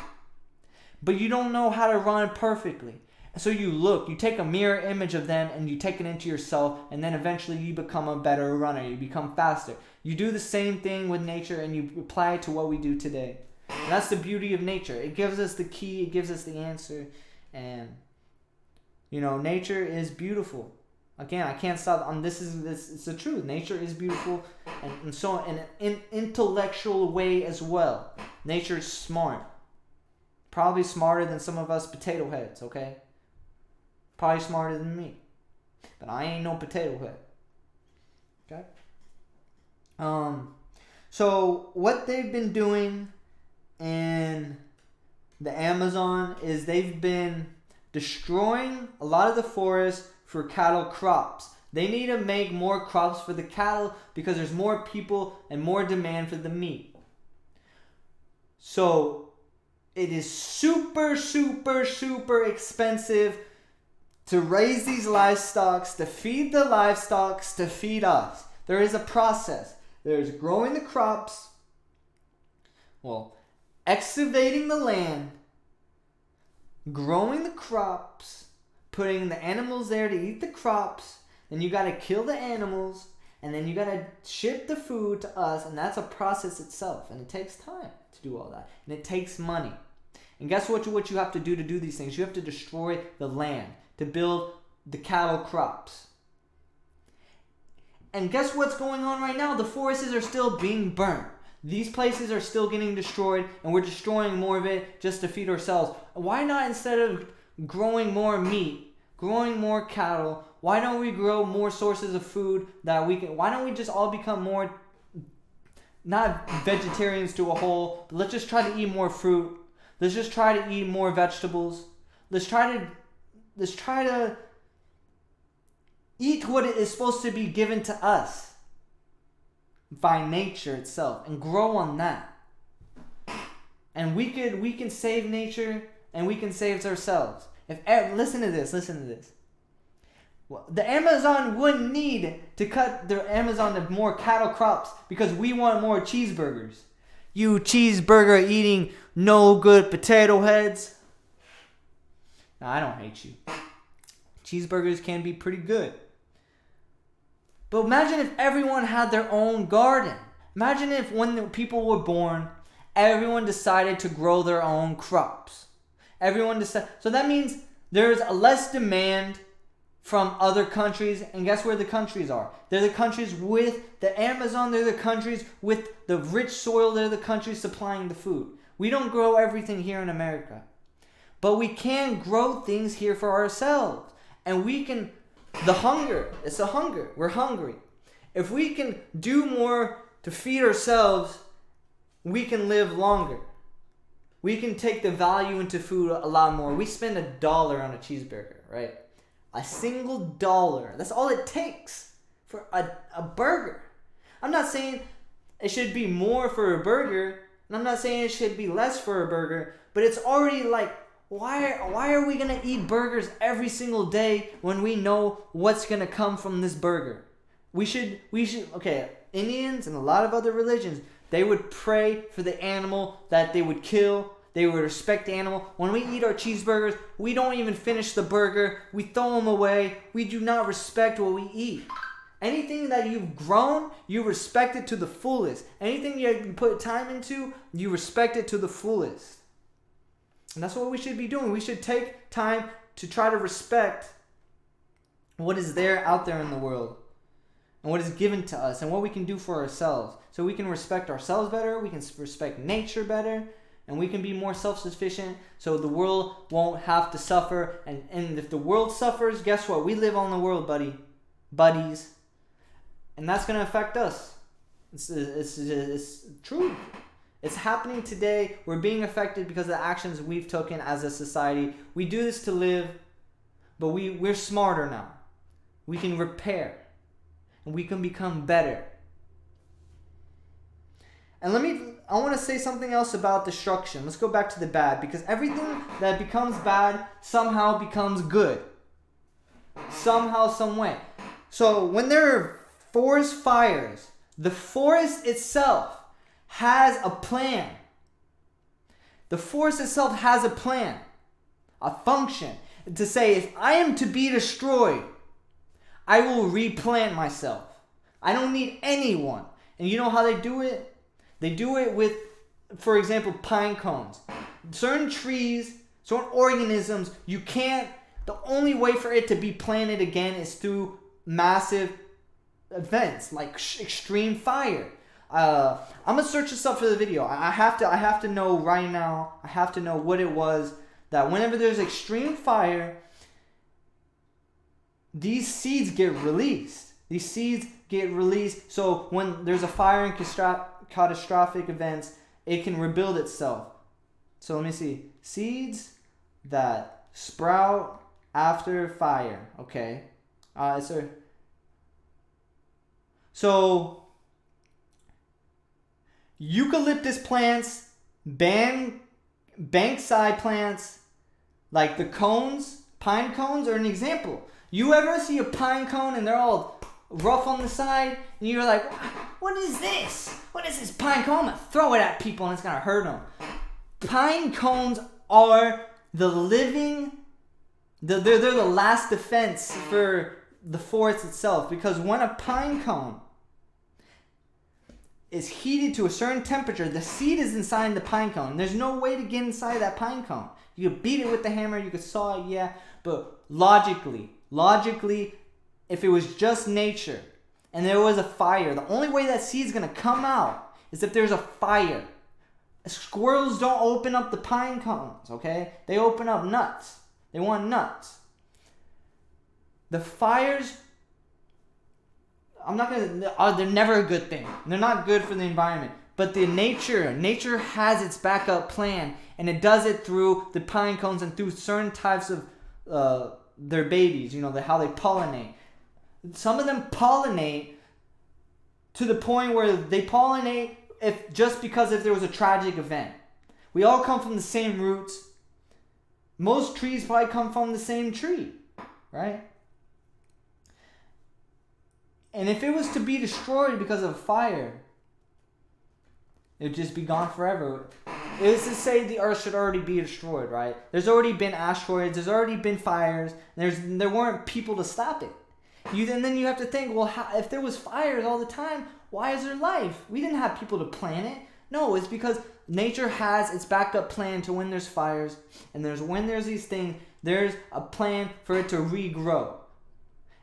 But you don't know how to run perfectly. So you take a mirror image of them and you take it into yourself, and then eventually you become a better runner. You become faster. You do the same thing with nature and you apply it to what we do today. And that's the beauty of nature. It gives us the key. It gives us the answer. And, nature is beautiful. Again, I can't stop on this. It's the truth. Nature is beautiful, and so in an intellectual way as well. Nature is smart. Probably smarter than some of us potato heads, okay? Probably smarter than me. But I ain't no potato head. Okay? So what they've been doing in the Amazon is they've been destroying a lot of the forest for cattle crops. They need to make more crops for the cattle because there's more people and more demand for the meat. So it is super, super, super expensive to raise these livestock, to feed the livestock, to feed us. There is a process. There's growing the crops, excavating the land, growing the crops, putting the animals there to eat the crops, then you gotta kill the animals, and then you gotta ship the food to us, and that's a process itself, and it takes time to do all that, and it takes money. And guess what you have to do these things? You have to destroy the land to build the cattle crops. And guess what's going on right now? The forests are still being burnt. These places are still getting destroyed, and we're destroying more of it just to feed ourselves. Why not, instead of growing more meat, growing more cattle, why don't we grow more sources of food that we can? Why don't we just all become more, not vegetarians to a whole, but let's just try to eat more fruit. Let's just try to eat more vegetables. Let's try to eat what is supposed to be given to us by nature itself and grow on that. And we can save nature and we can save ourselves. Listen to this. Well, the Amazon wouldn't need to cut the Amazon to more cattle crops because we want more cheeseburgers. You cheeseburger eating no good potato heads. Now, I don't hate you. Cheeseburgers can be pretty good. But imagine if everyone had their own garden. Imagine if when the people were born, everyone decided to grow their own crops. So that means there's a less demand from other countries. And guess where the countries are? They're the countries with the Amazon. They're the countries with the rich soil. They're the countries supplying the food. We don't grow everything here in America. But we can grow things here for ourselves. And we can, it's a hunger. We're hungry. If we can do more to feed ourselves, we can live longer. We can take the value into food a lot more. We spend $1 on a cheeseburger, right? A single dollar. That's all it takes for a burger. I'm not saying it should be more for a burger, and I'm not saying it should be less for a burger, but it's already like, why are we going to eat burgers every single day when we know what's going to come from this burger? We should, okay, Indians and a lot of other religions, they would pray for the animal that they would kill. They would respect the animal. When we eat our cheeseburgers, we don't even finish the burger. We throw them away. We do not respect what we eat. Anything that you've grown, you respect it to the fullest. Anything you put time into, you respect it to the fullest. And that's what we should be doing. We should take time to try to respect what is there out there in the world and what is given to us and what we can do for ourselves. So we can respect ourselves better, we can respect nature better, and we can be more self-sufficient so the world won't have to suffer. And if the world suffers, guess what? We live on the world, buddies. And that's going to affect us. It's true. It's happening today. We're being affected because of the actions we've taken as a society. We do this to live, but we're smarter now. We can repair. And we can become better. And I want to say something else about destruction. Let's go back to the bad, because everything that becomes bad somehow becomes good. Somehow, some way. So when there are forest fires, the forest itself has a plan. The forest itself has a plan, a function, to say if I am to be destroyed, I will replant myself. I don't need anyone. And you know how they do it? They do it with, for example, pine cones. Certain trees, certain organisms, the only way for it to be planted again is through massive events like extreme fire. I'm gonna search this up for the video. I have to know right now. I have to know what it was that whenever there's extreme fire, these seeds get released. So when there's a fire and catastrophic events, it can rebuild itself. So let me see. Seeds that sprout after fire. Okay. So eucalyptus plants, bankside plants, like the cones, pine cones are an example. You ever see a pine cone and they're all rough on the side and you're like, what is this? What is this pine cone? I'm going to throw it at people and it's going to hurt them. Pine cones are they're the last defense for the forest itself, because when a pine cone is heated to a certain temperature, the seed is inside the pine cone. There's no way to get inside that pine cone. You could beat it with the hammer, you could saw it, yeah, but logically, if it was just nature and there was a fire, the only way that seed's gonna come out is if there's a fire. Squirrels don't open up the pine cones, okay? They open up nuts. They want nuts. The fires, they're never a good thing. They're not good for the environment. But nature has its backup plan, and it does it through the pine cones and through certain types of their babies, how they pollinate. Some of them pollinate to the point where they pollinate if there was a tragic event. We all come from the same roots. Most trees probably come from the same tree, right? And if it was to be destroyed because of fire, it would just be gone forever. It is to say the earth should already be destroyed, right? There's already been asteroids, there's already been fires, and there weren't people to stop it. And then you have to think, well, if there was fires all the time, why is there life? We didn't have people to plan it. No, it's because nature has its backup plan to when there's fires, and when there's these things, there's a plan for it to regrow.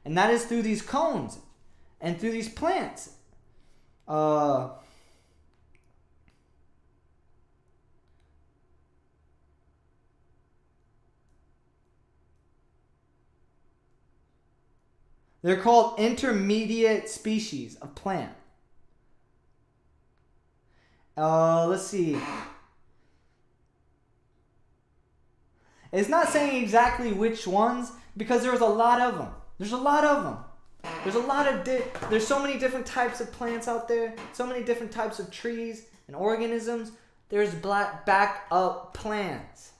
And that is through these cones and through these plants. They're called intermediate species of plant. Let's see. It's not saying exactly which ones because there's a lot of them. There's so many different types of plants out there, so many different types of trees and organisms. There's backup plans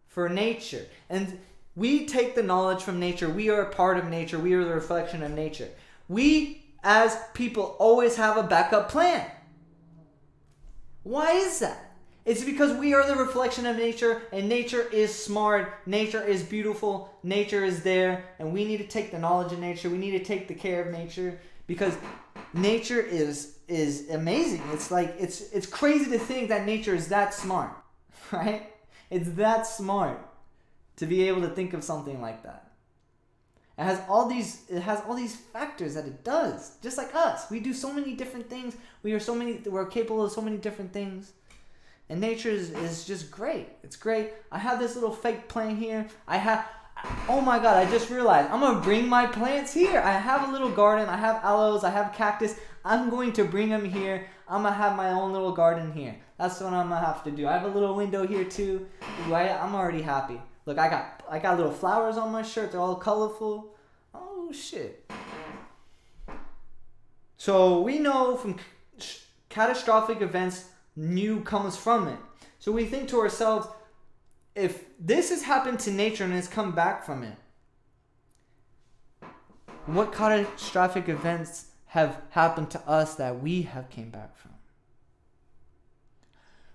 for nature. And we take the knowledge from nature. We are a part of nature. We are the reflection of nature. We, as people, always have a backup plan. Why is that? It's because we are the reflection of nature, and nature is smart, nature is beautiful, nature is there, and we need to take the knowledge of nature, we need to take the care of nature, because nature is amazing. It's like, it's crazy to think that nature is that smart, right? It's that smart to be able to think of something like that. It has all these factors that it does, just like us. We do so many different things. We're capable of so many different things. And nature is just great. It's great. I have this little fake plant here. Oh my God, I just realized I'm going to bring my plants here. I have a little garden. I have aloes. I have cactus. I'm going to bring them here. I'm going to have my own little garden here. That's what I'm going to have to do. I have a little window here too. I'm already happy. Look, I got little flowers on my shirt. They're all colorful. Oh, shit. So we know from catastrophic events, new comes from it. So we think to ourselves, if this has happened to nature and it's come back from it, what catastrophic events have happened to us that we have came back from?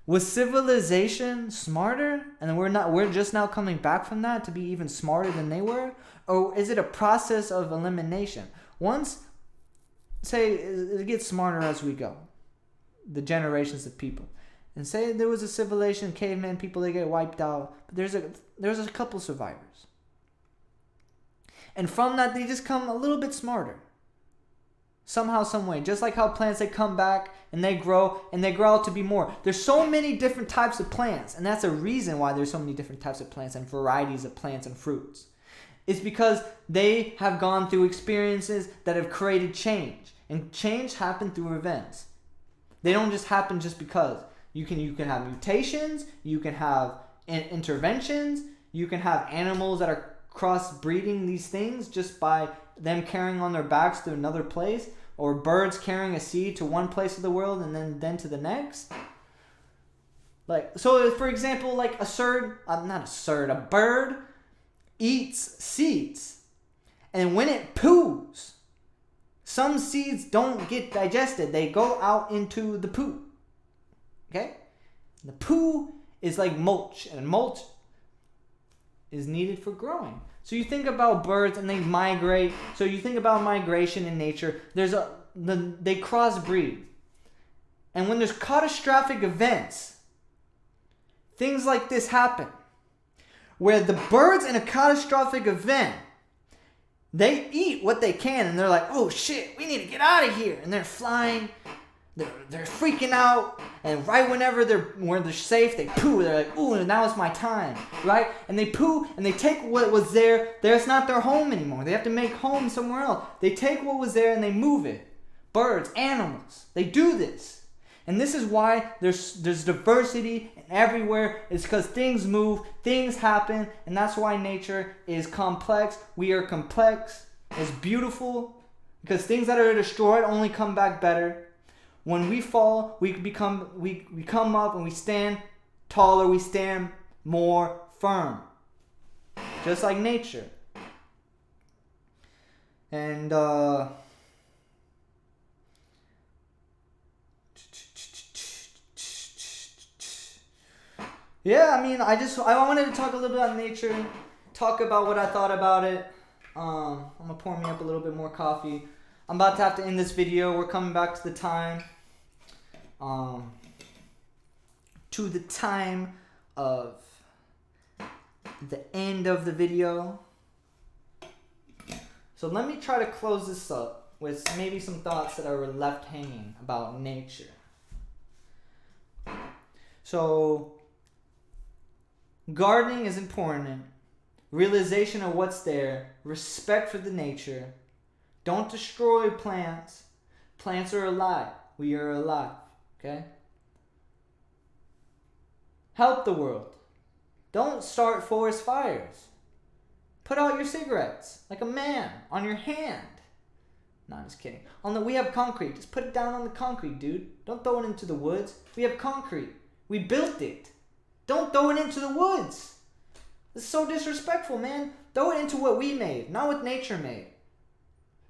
Was civilization smarter and we're just now coming back from that to be even smarter than they were? Or is it a process of elimination? Say it gets smarter as we go, the generations of people. And say there was a civilization, caveman people, they get wiped out, but there's a couple survivors. And from that they just come a little bit smarter. Somehow, some way. Just like how plants, they come back and they grow out to be more. There's so many different types of plants, and that's a reason why there's so many different types of plants and varieties of plants and fruits. It's because they have gone through experiences that have created change. And change happened through events. They don't just happen just because. You can have mutations, you can have interventions, you can have animals that are crossbreeding these things just by them carrying on their backs to another place, or birds carrying a seed to one place of the world and then to the next. So for example, like a bird eats seeds, and when it poos, some seeds don't get digested. They go out into the poo. Okay? The poo is like mulch, and mulch is needed for growing. So you think about birds and they migrate. So you think about migration in nature. They crossbreed. And when there's catastrophic events, things like this happen. Where the birds in a catastrophic event, they eat what they can and they're like, oh shit, we need to get out of here. And they're flying. They're freaking out, and right whenever they're safe, they poo. They're like, ooh, now it's my time, right? And they poo, and they take what was there. It's not their home anymore. They have to make home somewhere else. They take what was there and they move it. Birds, animals, they do this. And this is why there's diversity everywhere. It's because things move, things happen, and that's why nature is complex. We are complex. It's beautiful, because things that are destroyed only come back better. When we fall, we come up and we stand taller, we stand more firm, just like nature. And yeah, I mean, I wanted to talk a little bit about nature, talk about what I thought about it. I'm gonna pour me up a little bit more coffee. I'm about to have to end this video. We're coming back to the time. To the time of the end of the video. So let me try to close this up with maybe some thoughts that were left hanging about nature. So gardening is important. Realization of what's there. Respect for the nature. Don't destroy plants. Plants are alive. We are alive. Okay? Help the world. Don't start forest fires. Put out your cigarettes like a man on your hand. No, I'm just kidding. We have concrete. Just put it down on the concrete, dude. Don't throw it into the woods. We have concrete. We built it. Don't throw it into the woods. It's so disrespectful, man. Throw it into what we made, not what nature made.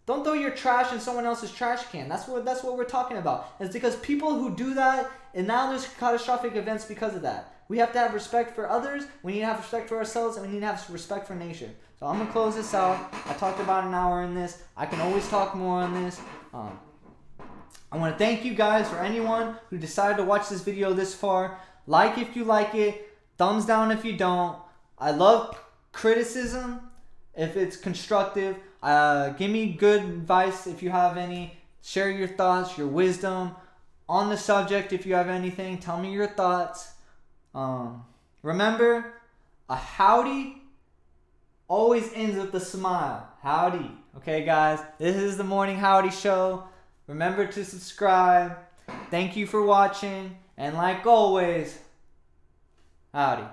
Don't throw your trash in someone else's trash can. That's what we're talking about. It's because people who do that, and now there's catastrophic events because of that. We have to have respect for others. We need to have respect for ourselves, and we need to have respect for nature. So I'm gonna close this out. I talked about an hour in this. I can always talk more on this. I want to thank you guys for anyone who decided to watch this video this far. Like if you like it. Thumbs down if you don't. I love criticism if it's constructive. Give me good advice if you have any. Share your thoughts, your wisdom on the subject. If you have anything, tell me your thoughts. Remember, a howdy always ends with a smile. Howdy. Okay, guys, this is the Morning Howdy Show. Remember to subscribe. Thank you for watching. And like always, howdy.